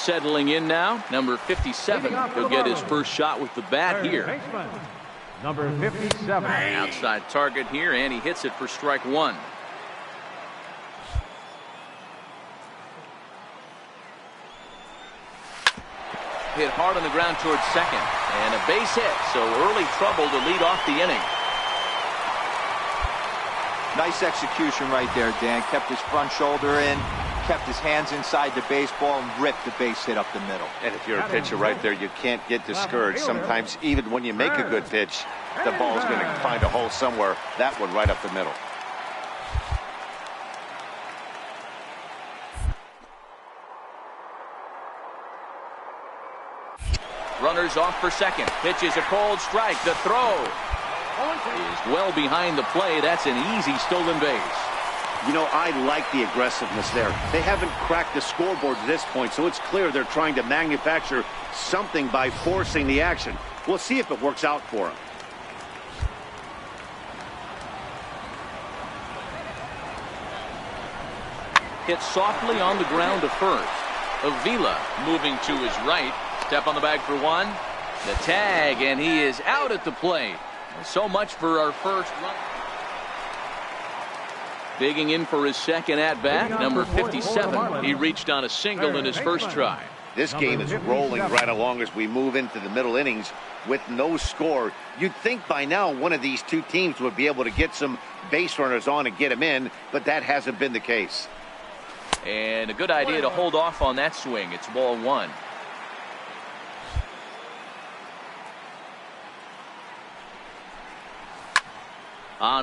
Settling in now, number 57. He'll get his first shot with the bat here. Number 57. Outside target here, and he hits it for strike one. Hit hard on the ground towards second, and a base hit, so early trouble to lead off the inning. Nice execution right there, Dan. Kept his front shoulder in, kept his hands inside the baseball, and ripped the base hit up the middle. And if you're a pitcher right there, you can't get discouraged. Sometimes even when you make a good pitch, the ball's going to find a hole somewhere. That one right up the middle. Runners off for second. Pitch is a cold strike. The throw is well behind the play. That's an easy stolen base. You know, I like the aggressiveness there. They haven't cracked the scoreboard at this point, so it's clear they're trying to manufacture something by forcing the action. We'll see if it works out for them. Hit softly on the ground to first. Avila moving to his right. Step on the bag for one. The tag, and he is out at the plate. So much for our first run. Digging in for his second at-bat, number 57. He reached on a single in his first try. This game is rolling right along as we move into the middle innings with no score. You'd think by now one of these two teams would be able to get some base runners on and get them in, but that hasn't been the case. And a good idea to hold off on that swing. It's ball one.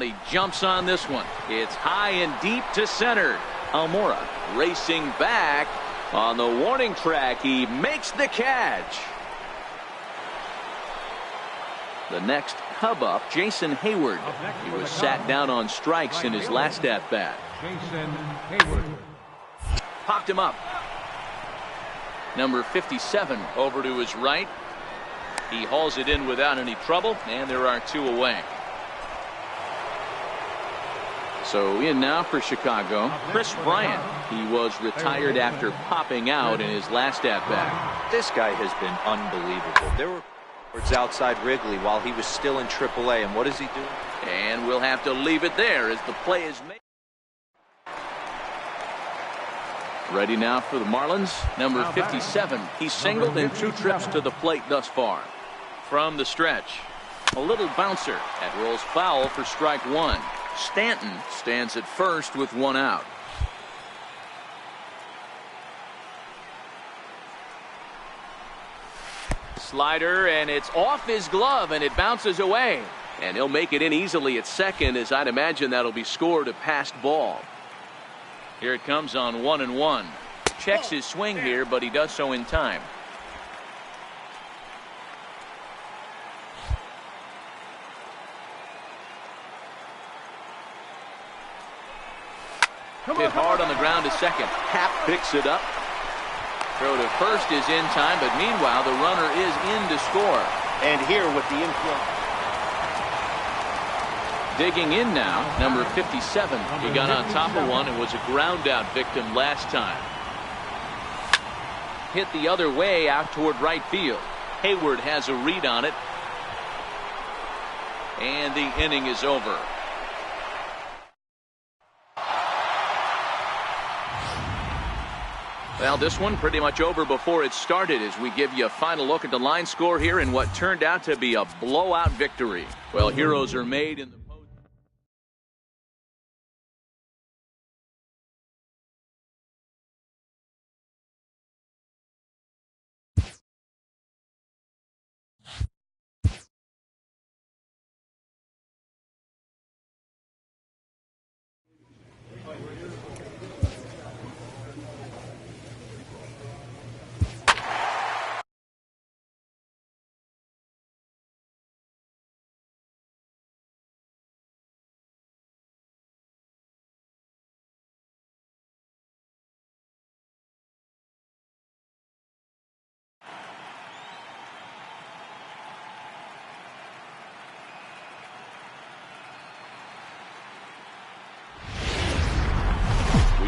He jumps on this one. It's high and deep to center. Almora racing back on the warning track. He makes the catch. The next Cub up, Jason Hayward. He was sat down on strikes in his last at-bat. Jason Hayward. Popped him up. Number 57 over to his right. He hauls it in without any trouble, and there are two away. So in now for Chicago, Chris Bryant. He was retired after popping out in his last at-bat. This guy has been unbelievable. There were words outside Wrigley while he was still in AAA, and what does he do? And we'll have to leave it there as the play is made. Ready now for the Marlins, number 57. He's singled in 2 trips to the plate thus far. From the stretch, a little bouncer that rolls foul for strike one. Stanton stands at first with 1 out. Slider, and it's off his glove, and it bounces away. And he'll make it in easily at second, as I'd imagine that'll be scored a passed ball. Here it comes on 1-1. Checks his swing here, but he does so in time. Hit hard on the ground to second. Happ picks it up. Throw to first is in time, but meanwhile the runner is in to score. And here with the infield. Digging in now, number 57. He got on top of one and was a ground out victim last time. Hit the other way out toward right field. Hayward has a read on it. And the inning is over. Well, this one pretty much over before it started as we give you a final look at the line score here in what turned out to be a blowout victory. Well, heroes are made in the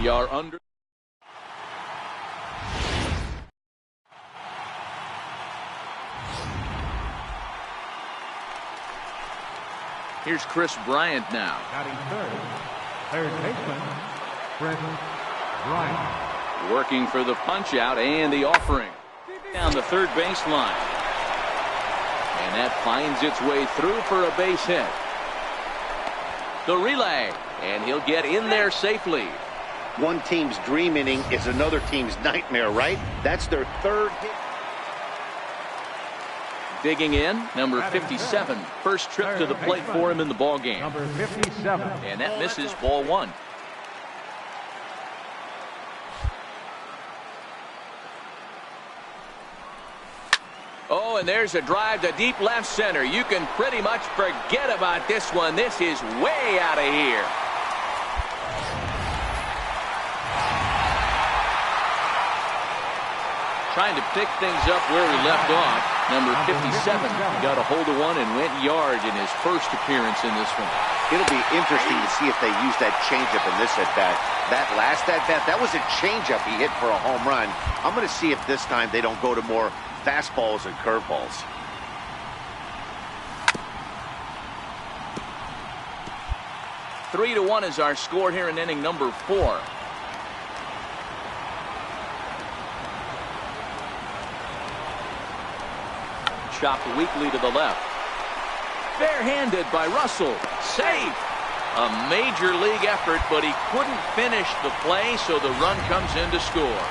we are under Here's Chris Bryant now. Batting third baseman, Chris Bryant. Working for the punch out and the offering. Down the third baseline. And that finds its way through for a base hit. The relay. And he'll get in there safely. One team's dream inning is another team's nightmare, right? That's their third hit. Digging in, number 57. First trip to the plate for him in the ball game. Number 57. And that misses, ball one. Oh, and there's a drive to deep left center. You can pretty much forget about this one. This is way out of here. Trying to pick things up where we left off. Number 57 got a hold of one and went yard in his first appearance in this one. It'll be interesting to see if they use that changeup in this at-bat. That last at-bat, that was a changeup he hit for a home run. I'm going to see if this time they don't go to more fastballs and curveballs. Three to one is our score here in inning number 4. Chopped weakly to the left. Barehanded by Russell. Safe. A major league effort, but he couldn't finish the play, so the run comes in to score.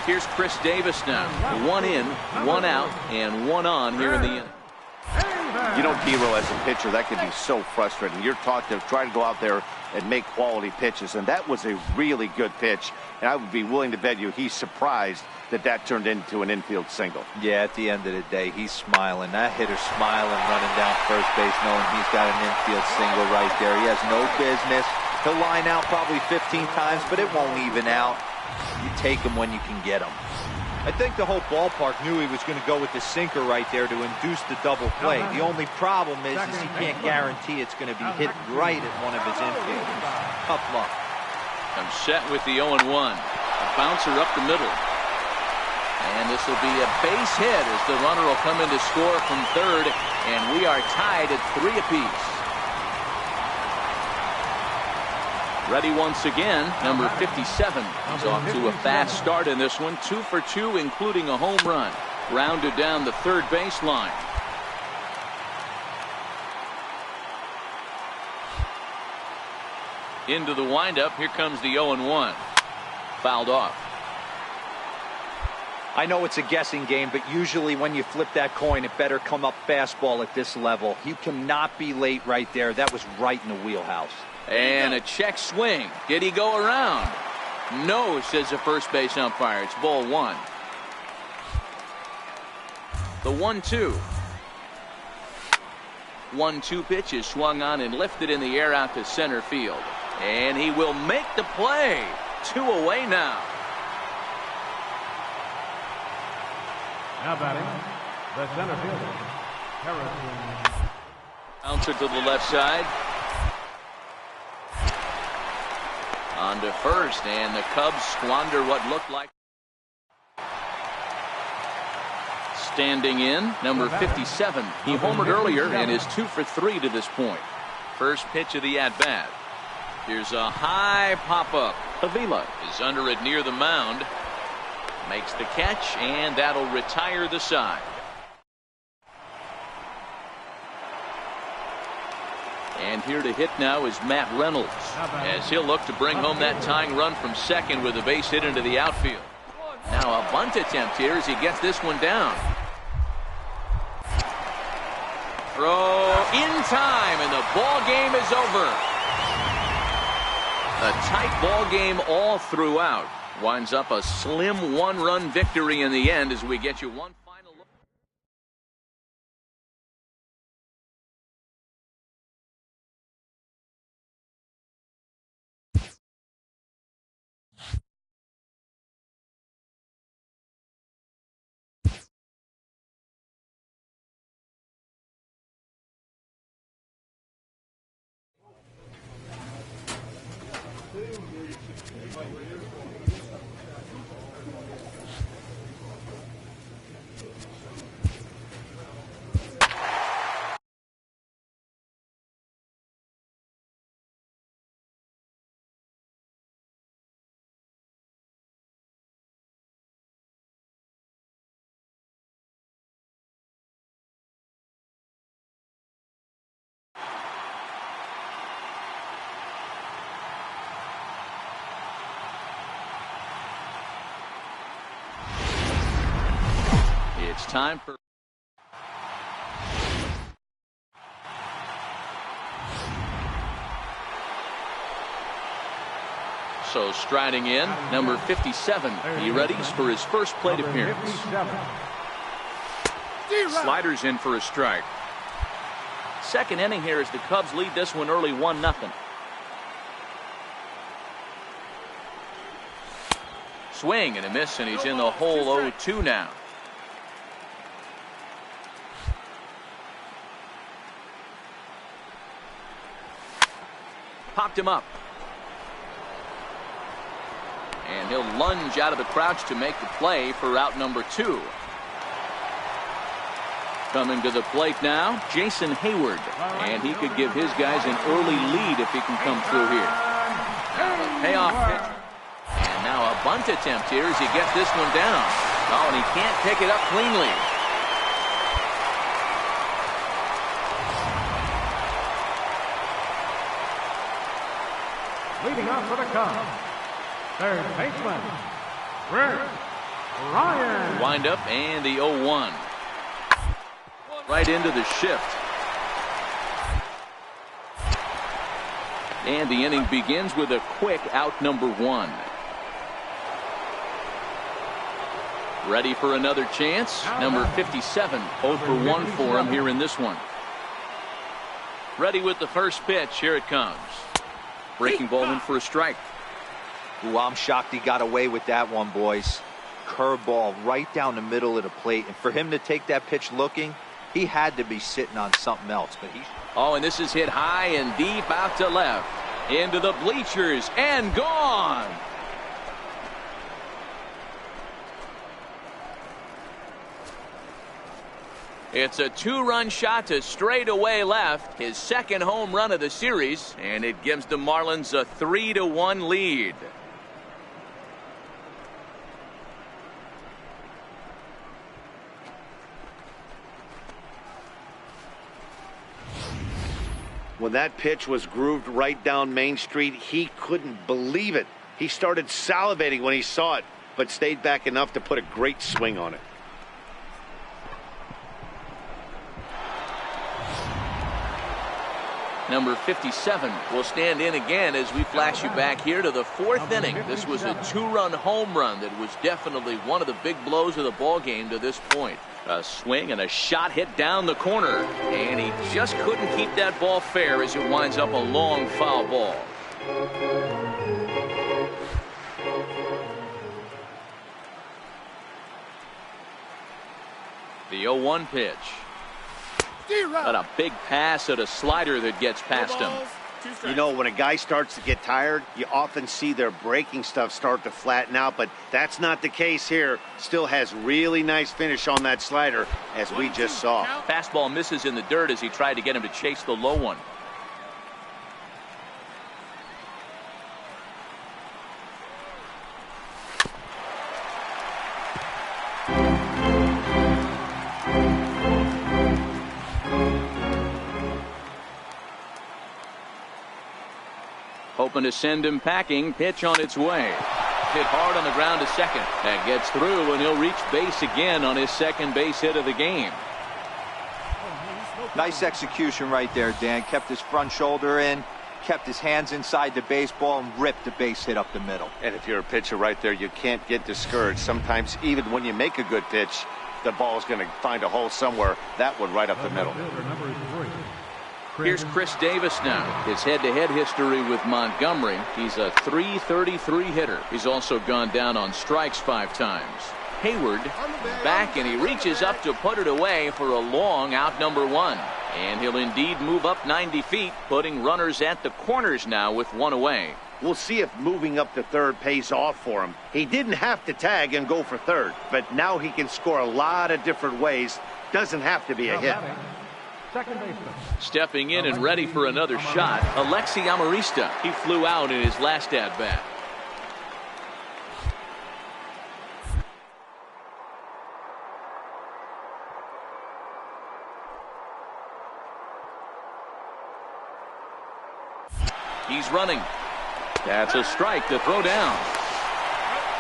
Here's Chris Davis now. One in, one out, and one on here in the inning. You know, Hero, as a pitcher, that can be so frustrating. You're taught to try to go out there and make quality pitches, and that was a really good pitch. And I would be willing to bet you he's surprised that that turned into an infield single. Yeah, at the end of the day, he's smiling. That hitter's smiling, running down first base, knowing he's got an infield single right there. He has no business. He'll line out probably 15 times, but it won't even out. You take him when you can get him. I think the whole ballpark knew he was going to go with the sinker right there to induce the double play. The only problem is he can't guarantee it's going to be hit right at one of his infielders. Tough luck. I'm set with the 0-1. A bouncer up the middle. And this will be a base hit as the runner will come in to score from third. And we are tied at 3 apiece. Ready once again, number 57. He's off to a fast start in this one. 2 for 2, including a home run. Grounded down the third baseline. Into the windup. Here comes the 0-1. Fouled off. I know it's a guessing game, but usually when you flip that coin, it better come up fastball at this level. You cannot be late right there. That was right in the wheelhouse. And a check swing. Did he go around? No, says the first base umpire. It's ball 1. The 1-2. 1-2 pitch is swung on and lifted in the air out to center field. And he will make the play. 2 away now. Now batting, the center fielder, Harrison. Bouncer to the left side. On to first, and the Cubs squander what looked like. Standing in, number 57. He homered earlier and is 2 for 3 to this point. First pitch of the at-bat. Here's a high pop-up. Avila is under it near the mound. Makes the catch, and that'll retire the side. And here to hit now is Matt Reynolds, as he'll look to bring home that tying run from second with a base hit into the outfield. Now a bunt attempt here as he gets this one down. Throw in time, and the ball game is over. A tight ball game all throughout. Winds up a slim 1-run victory in the end as we get you one. It's time for... So striding in, number 57. He readies for his first plate appearance. Sliders in for a strike. Second inning here as the Cubs lead this one early 1-0. Swing and a miss, and he's in the hole 0-2 now. Popped him up. And he'll lunge out of the crouch to make the play for out number 2. Coming to the plate now, Jason Hayward. And he could give his guys an early lead if he can come through here. Now the payoff pitch. And now a bunt attempt here as he gets this one down. Oh, and he can't pick it up cleanly. Leading off for the Cubs, third baseman, Rick Ryan. Wind up and the 0-1. Right into the shift. And the inning begins with a quick out number 1. Ready for another chance. Number 57. 0 for 1 for him here in this one. Ready with the first pitch. Here it comes. Breaking ball in for a strike. Ooh, I'm shocked he got away with that one, boys. Curveball right down the middle of the plate. And for him to take that pitch looking, he had to be sitting on something else. But he... Oh, and this is hit high and deep out to left. Into the bleachers and gone. It's a 2-run shot to straightaway left, his second home run of the series, and it gives the Marlins a 3-1 lead. When that pitch was grooved right down Main Street, he couldn't believe it. He started salivating when he saw it, but stayed back enough to put a great swing on it. Number 57 will stand in again as we flash you back here to the 4th inning. This was a 2-run home run that was definitely one of the big blows of the ball game to this point. A swing and a shot hit down the corner, and he just couldn't keep that ball fair as it winds up a long foul ball. The 0-1 pitch. But a big pass at a slider that gets past him. You know, when a guy starts to get tired, you often see their breaking stuff start to flatten out, but that's not the case here. Still has really nice finish on that slider, as we just saw. Fastball misses in the dirt as he tried to get him to chase the low one. Hoping to send him packing. Pitch on its way. Hit hard on the ground to second. That gets through, and he'll reach base again on his second base hit of the game. Nice execution right there, Dan. Kept his front shoulder in, kept his hands inside the baseball, and ripped the base hit up the middle. And if you're a pitcher right there, you can't get discouraged. Sometimes even when you make a good pitch, the ball's going to find a hole somewhere. That one right up the middle. Here's Chris Davis now. His head-to-head history with Montgomery. He's a .333 hitter. He's also gone down on strikes 5 times. Hayward back, and he reaches up to put it away for a long out number 1. And he'll indeed move up 90 feet, putting runners at the corners now with 1 away. We'll see if moving up to third pays off for him. He didn't have to tag and go for third, but now he can score a lot of different ways. Doesn't have to be a hit. Second baseman. Stepping in and ready for another shot, Alexi Amarista. He flew out in his last at-bat. He's running. That's a strike to throw down.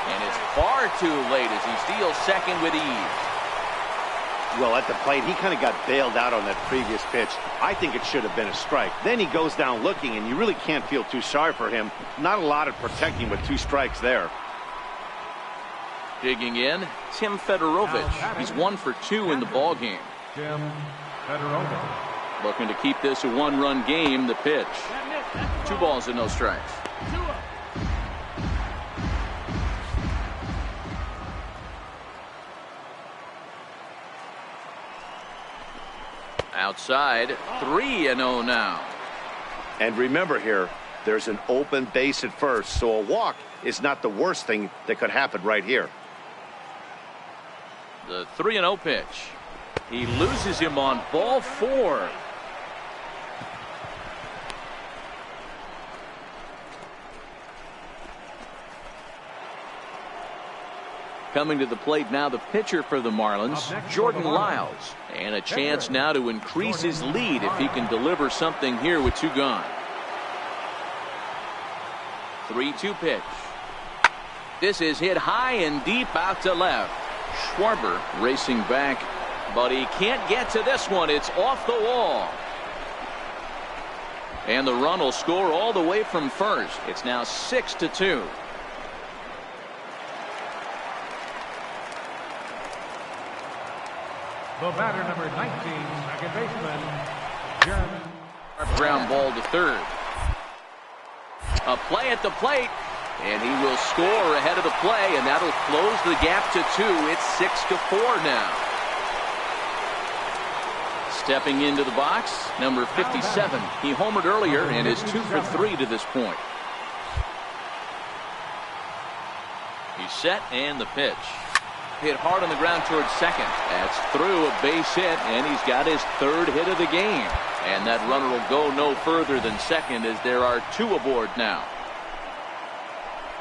And it's far too late as he steals second with ease. Well, at the plate, he kind of got bailed out on that previous pitch. I think it should have been a strike. Then he goes down looking, and you really can't feel too sorry for him. Not a lot of protecting with 2 strikes there. Digging in, Tim Fedorovich. He's 1 for 2 in the ball game. Tim Fedorovich. Looking to keep this a 1-run game. The pitch. 2 balls and no strikes. Outside, 3-0 now. And remember here, there's an open base at first, so a walk is not the worst thing that could happen right here. The 3-0 pitch. He loses him on ball 4. Coming to the plate now, the pitcher for the Marlins, Jordan Lyles. And a chance now to increase his lead if he can deliver something here with 2 gone. 3-2 pitch. This is hit high and deep out to left. Schwarber racing back, but he can't get to this one. It's off the wall. And the run will score all the way from first. It's now 6-2. The batter, number 19, second baseman, Jeremy. Ground ball to third. A play at the plate, and he will score ahead of the play, and that'll close the gap to 2. It's 6-4 now. Stepping into the box, number 57. He homered earlier and is 2 for 3 to this point. He's set, and the pitch. Hit hard on the ground towards second. That's through a base hit, and he's got his 3rd hit of the game. And that runner will go no further than second as there are 2 aboard now.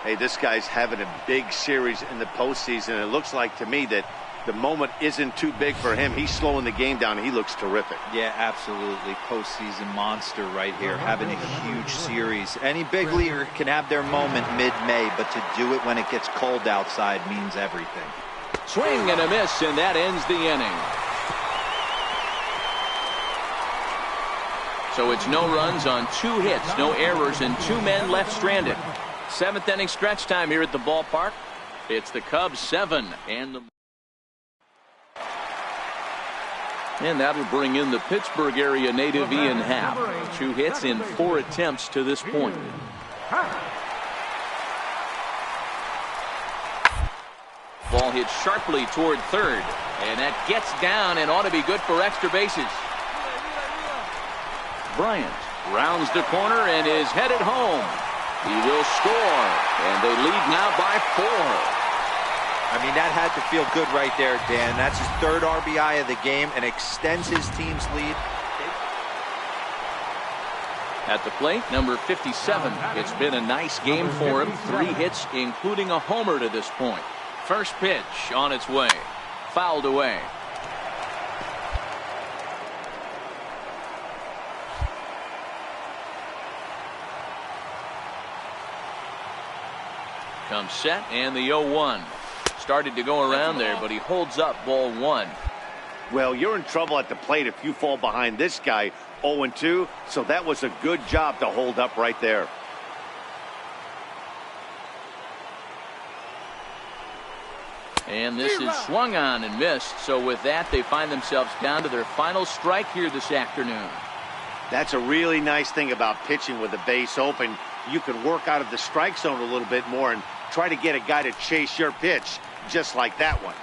Hey, this guy's having a big series in the postseason. It looks like to me that the moment isn't too big for him. He's slowing the game down. He looks terrific. Yeah, absolutely. Postseason monster right here, having a huge series. Any big leaguer can have their moment mid-May, but to do it when it gets cold outside means everything. Swing and a miss, and that ends the inning. So it's no runs on 2 hits, no errors, and 2 men left stranded. 7th inning stretch time here at the ballpark. It's the Cubs 7 and that'll bring in the Pittsburgh area native Ian Happ. 2 hits in 4 attempts to this point. Ball hit sharply toward third, and that gets down and ought to be good for extra bases. Bryant rounds the corner and is headed home. He will score, and they lead now by 4. I mean, that had to feel good right there, Dan. That's his 3rd RBI of the game and extends his team's lead. At the plate, number 57. It's been a nice game for him. 3 hits, including a homer to this point. First pitch on its way. Fouled away. Comes set, and the 0-1. Started to go around there, but he holds up ball 1. Well, you're in trouble at the plate if you fall behind this guy 0-2, so that was a good job to hold up right there. And this is swung on and missed. So with that, they find themselves down to their final strike here this afternoon. That's a really nice thing about pitching with the base open. You can work out of the strike zone a little bit more and try to get a guy to chase your pitch, just like that one.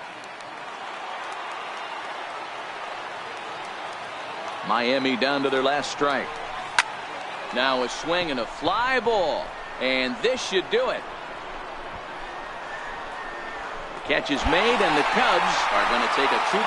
Miami down to their last strike. Now a swing and a fly ball. And this should do it. Catch is made, and the Cubs are going to take a 2-1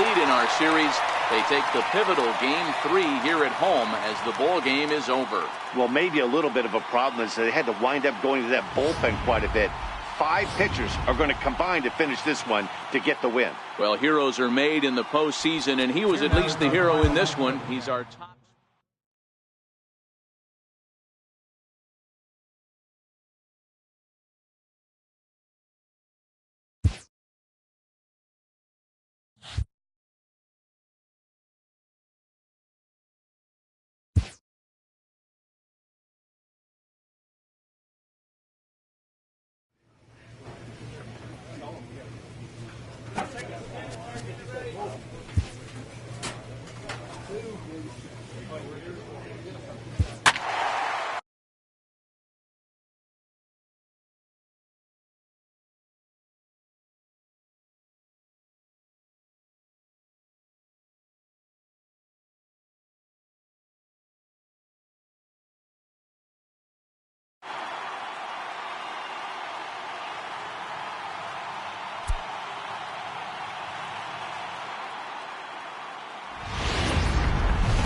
lead in our series. They take the pivotal Game 3 here at home as the ball game is over. Well, maybe a little bit of a problem is they had to wind up going to that bullpen quite a bit. 5 pitchers are going to combine to finish this one to get the win. Well, heroes are made in the postseason, and he was at least the hero in this one. He's our top.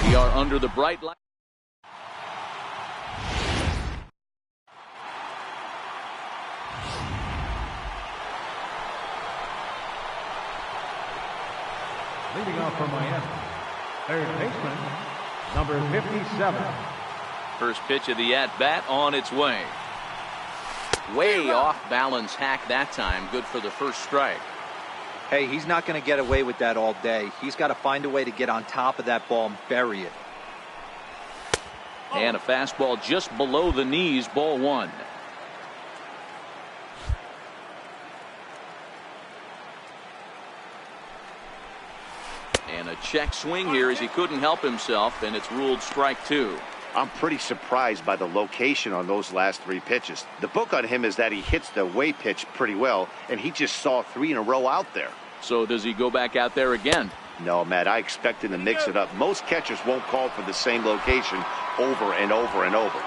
We are under the bright light. Leading off for Miami, third baseman, number 57. First pitch of the at-bat on its way. Way off balance hack that time. Good for the first strike. Hey, he's not going to get away with that all day. He's got to find a way to get on top of that ball and bury it. And a fastball just below the knees, ball one. And a check swing here as he couldn't help himself, and it's ruled strike two. I'm pretty surprised by the location on those last three pitches. The book on him is that he hits the away pitch pretty well, and he just saw three in a row out there. So does he go back out there again? No, Matt, I expect him to mix it up. Most catchers won't call for the same location over and over and over.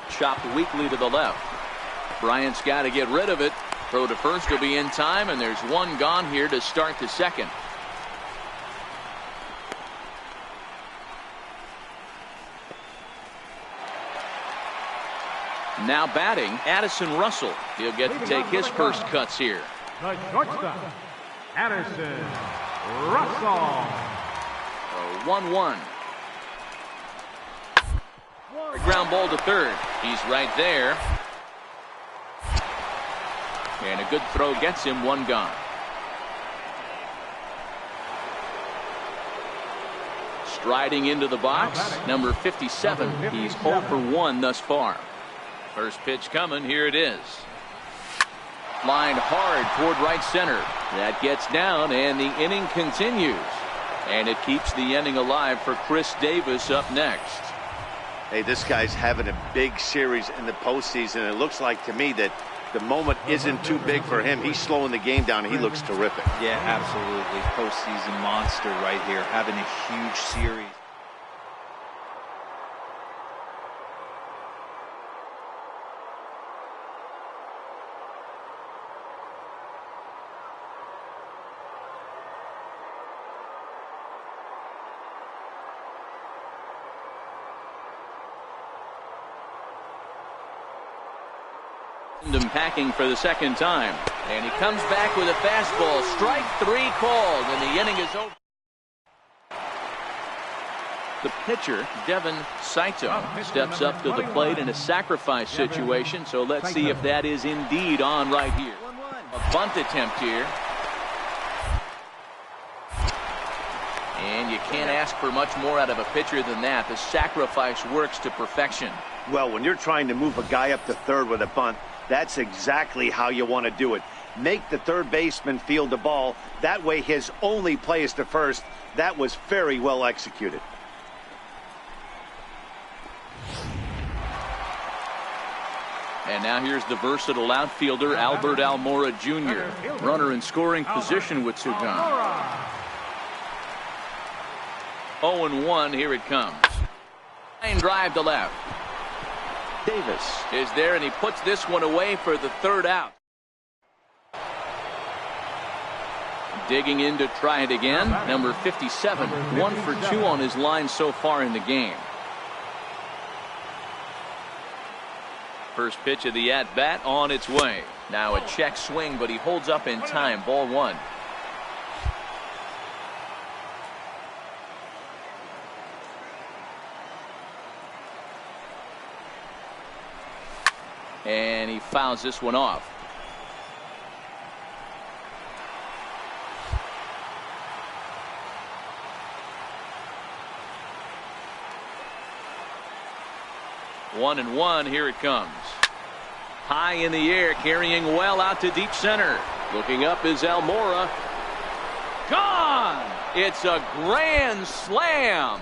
Chopped weakly to the left. Bryant's got to get rid of it. Throw to first will be in time, and there's one gone here to start the second. Now batting, Addison Russell. He'll get to take his first cuts here. The shortstop, Addison Russell. 1-1. Ground ball to third. He's right there. And a good throw gets him one gone. Striding into the box, number 57. He's 0 for 1 thus far. First pitch coming. Here it is. Lined hard toward right center. That gets down, and the inning continues. And it keeps the inning alive for Chris Davis up next. Hey, this guy's having a big series in the postseason. It looks like to me that the moment isn't too big for him. He's slowing the game down. He looks terrific. Yeah, absolutely. Postseason monster right here, having a huge series. Him packing for the second time, and he comes back with a fastball. Strike three called, and the inning is over. The pitcher, Devin Saito, steps up to the plate in a sacrifice situation, so let's see if that is indeed on right here. A bunt attempt here. And you can't ask for much more out of a pitcher than that. The sacrifice works to perfection. Well, when you're trying to move a guy up to third with a bunt, that's exactly how you want to do it. Make the third baseman field the ball. That way his only play is to first. That was very well executed. And now here's the versatile outfielder, Albert Almora Jr. Runner in scoring position with two gone. 0-1, here it comes. Line drive to left. Davis is there, and he puts this one away for the third out. Digging in to try it again, number 57, 1 for 2 on his line so far in the game. First pitch of the at-bat on its way. Now a check swing, but he holds up in time. Ball one. And he fouls this one off. 1-1. Here it comes. High in the air, carrying well out to deep center. Looking up is Almora. Gone! It's a grand slam.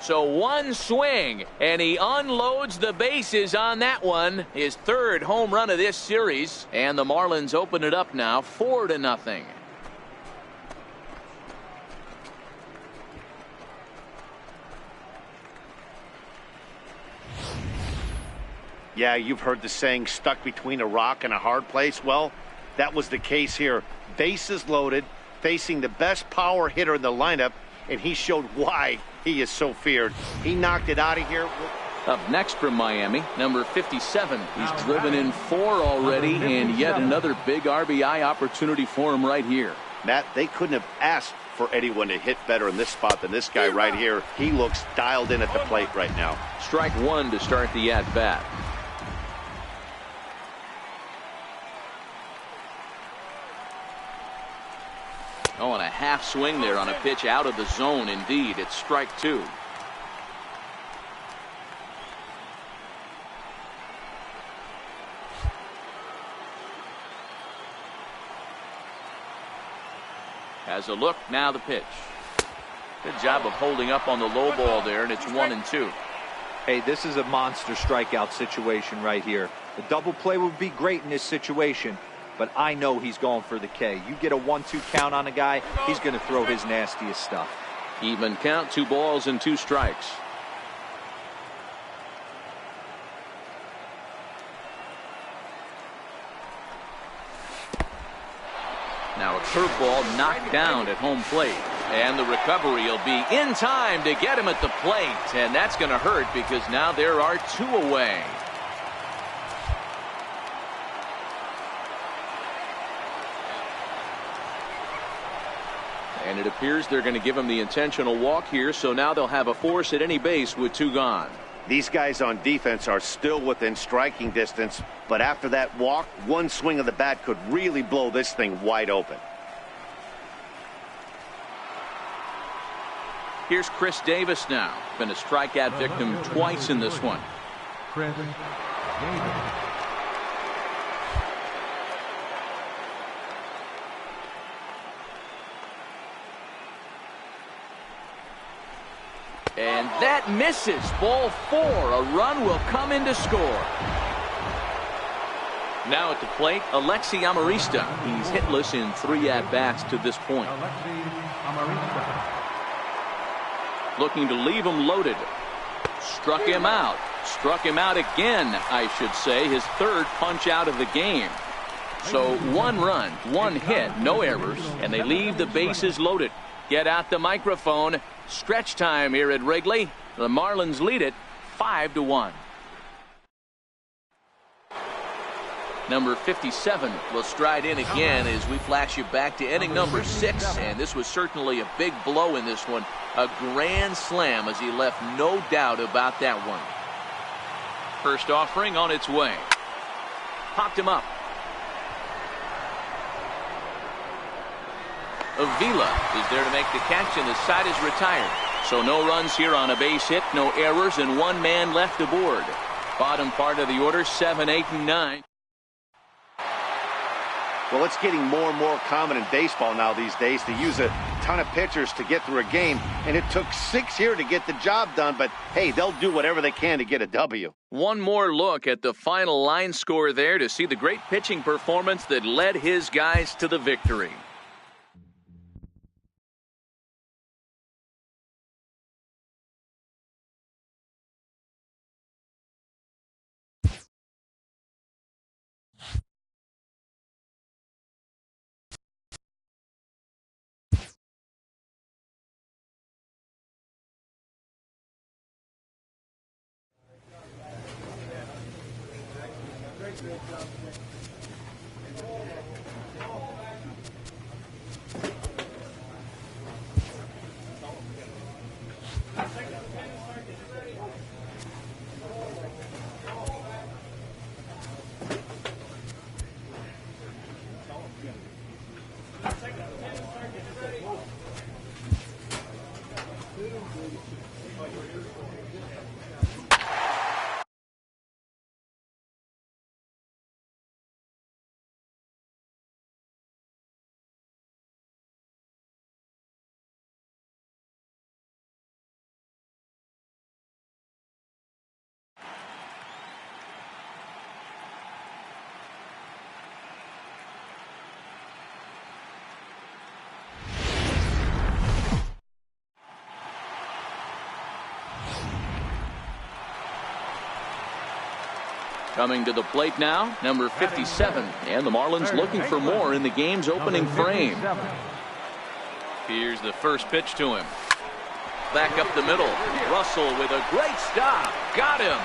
So one swing, and he unloads the bases on that one. His third home run of this series. And the Marlins open it up now 4-0. Yeah, you've heard the saying, stuck between a rock and a hard place. Well, that was the case here. Bases loaded, facing the best power hitter in the lineup, and he showed why he is so feared. He knocked it out of here. Up next from Miami, number 57. He's driven in 4 already, and yet another big RBI opportunity for him right here. Matt, they couldn't have asked for anyone to hit better in this spot than this guy right here. He looks dialed in at the plate right now. Strike one to start the at-bat. Oh, and a half swing there on a pitch out of the zone. Indeed, it's strike two. Has a look, now the pitch. Good job of holding up on the low ball there, and it's 1-2. Hey, this is a monster strikeout situation right here. A double play would be great in this situation, but I know he's going for the K. You get a 1-2 count on a guy, he's going to throw his nastiest stuff. Even count, 2 balls and 2 strikes. Now a curveball knocked down at home plate. And the recovery will be in time to get him at the plate. And that's going to hurt because now there are 2 away. And it appears they're going to give him the intentional walk here, so now they'll have a force at any base with 2 gone. These guys on defense are still within striking distance, but after that walk, one swing of the bat could really blow this thing wide open. Here's Chris Davis now. Been a strikeout victim twice in this one. Chris Davis. And that misses. Ball 4. A run will come in to score. Now at the plate, Alexi Amarista. He's hitless in 3 at-bats to this point. Alexi Amarista. Looking to leave him loaded. Struck him out. Struck him out again, I should say. His 3rd punch out of the game. So 1 run, 1 hit, no errors, and they leave the bases loaded. Get out the microphone. Stretch time here at Wrigley. The Marlins lead it 5-1. Number 57 will stride in again as we flash you back to inning number 6. And this was certainly a big blow in this one. A grand slam as he left no doubt about that one. First offering on its way. Popped him up. Avila is there to make the catch, and the side is retired. So no runs here on a base hit, no errors, and 1 man left aboard. Bottom part of the order, 7, 8, and 9. Well, it's getting more and more common in baseball now these days to use a ton of pitchers to get through a game, and it took 6 here to get the job done, but hey, they'll do whatever they can to get a W. One more look at the final line score there to see the great pitching performance that led his guys to the victory. Coming to the plate now, number 57. And the Marlins looking for more in the game's opening frame. Here's the first pitch to him. Back up the middle. Russell with a great stop. Got him.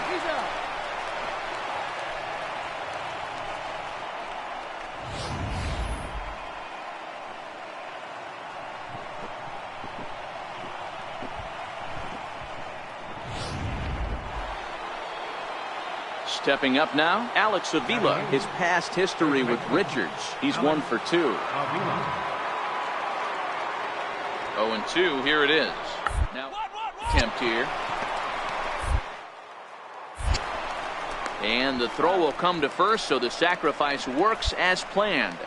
Stepping up now, Alex Avila. His past history with Richards. He's 1 for 2. 0-2. Here it is. Now, attempt here. And the throw will come to first, so the sacrifice works as planned.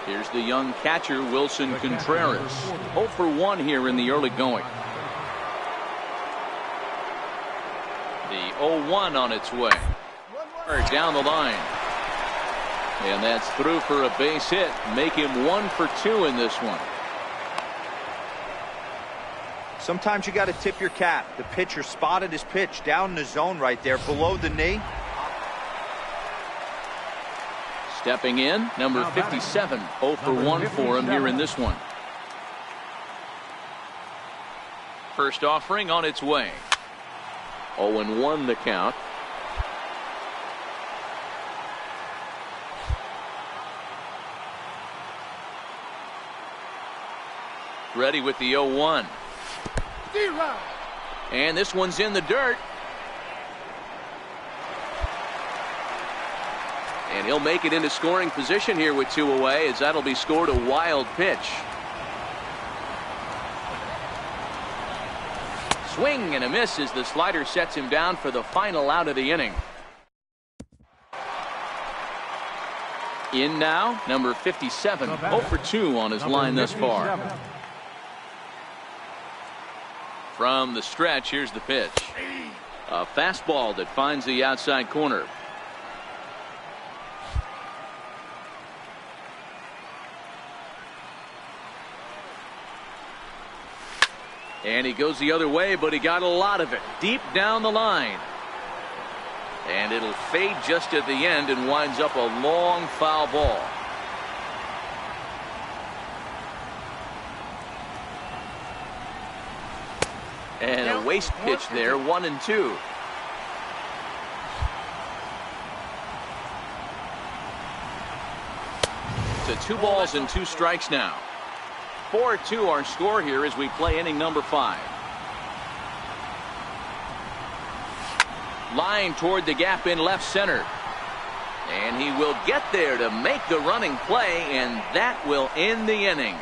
Here's the young catcher, Wilson Contreras. 0 for 1 here in the early going. The 0-1 on its way. Down the line. And that's through for a base hit. Make him 1 for 2 in this one. Sometimes you got to tip your cap. The pitcher spotted his pitch down in the zone right there below the knee. Stepping in, number 57. 0 for 1 for him here in this one. First offering on its way. 0-1 the count. Ready with the 0-1. And this one's in the dirt. And he'll make it into scoring position here with 2 away, as that'll be scored a wild pitch. Swing and a miss as the slider sets him down for the final out of the inning. In now, number 57. 0 for 2 on his line thus far. From the stretch, here's the pitch. A fastball that finds the outside corner. And he goes the other way, but he got a lot of it deep down the line. And it'll fade just at the end and winds up a long foul ball. And a waste pitch there, 1-2. To 2 balls and 2 strikes now. 4-2 our score here as we play inning number 5. Line toward the gap in left center. And he will get there to make the running play, and that will end the inning.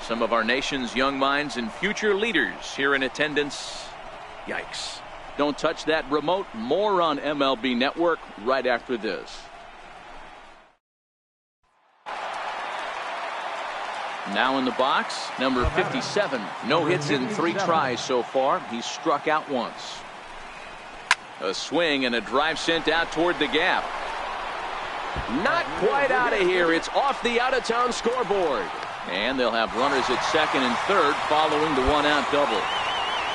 Some of our nation's young minds and future leaders here in attendance. Yikes. Don't touch that remote. More on MLB Network right after this. Now in the box, number 57. No hits in 3 tries so far. He's struck out once. A swing and a drive sent out toward the gap. Not quite out of here. It's off the out-of-town scoreboard. And they'll have runners at second and third following the 1-out double.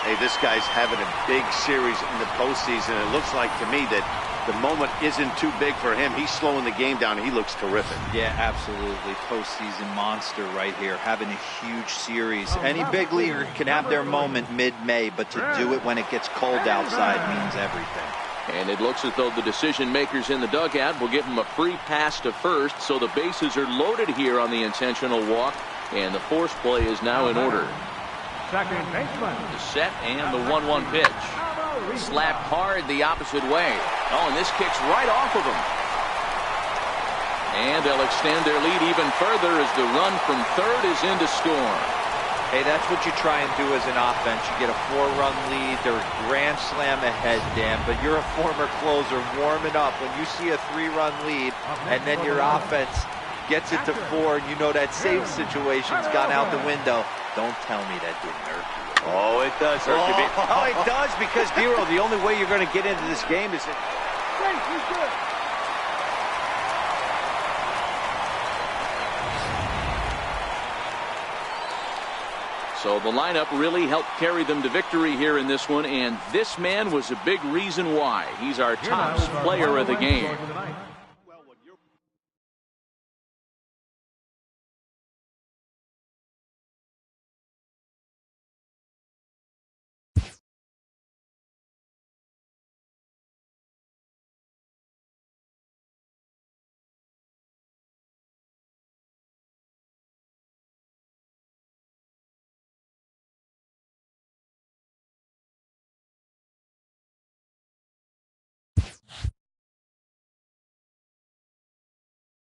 Hey, this guy's having a big series in the postseason. It looks like to me that the moment isn't too big for him. He's slowing the game down. He looks terrific. Yeah, absolutely. Postseason monster right here. Having a huge series. Any big leaguer can have their moment mid-May, but to do it when it gets cold outside means everything. And it looks as though the decision makers in the dugout will give him a free pass to first, so the bases are loaded here on the intentional walk, and the force play is now in order. Second baseman. The set and the 1-1 pitch. Slapped hard the opposite way. Oh, and this kicks right off of him. And they'll extend their lead even further as the run from third is in to score. Hey, that's what you try and do as an offense. You get a 4-run lead. They're a grand slam ahead, Dan, but you're a former closer warming up. When you see a 3-run lead and then your offense gets it to 4, and you know that save situation's gone out the window, don't tell me that didn't hurt you. Oh, it does hurt you. Oh, it does, because, Dero, the only way you're going to get into this game is... So the lineup really helped carry them to victory here in this one, and this man was a big reason why. He's our top player of the game.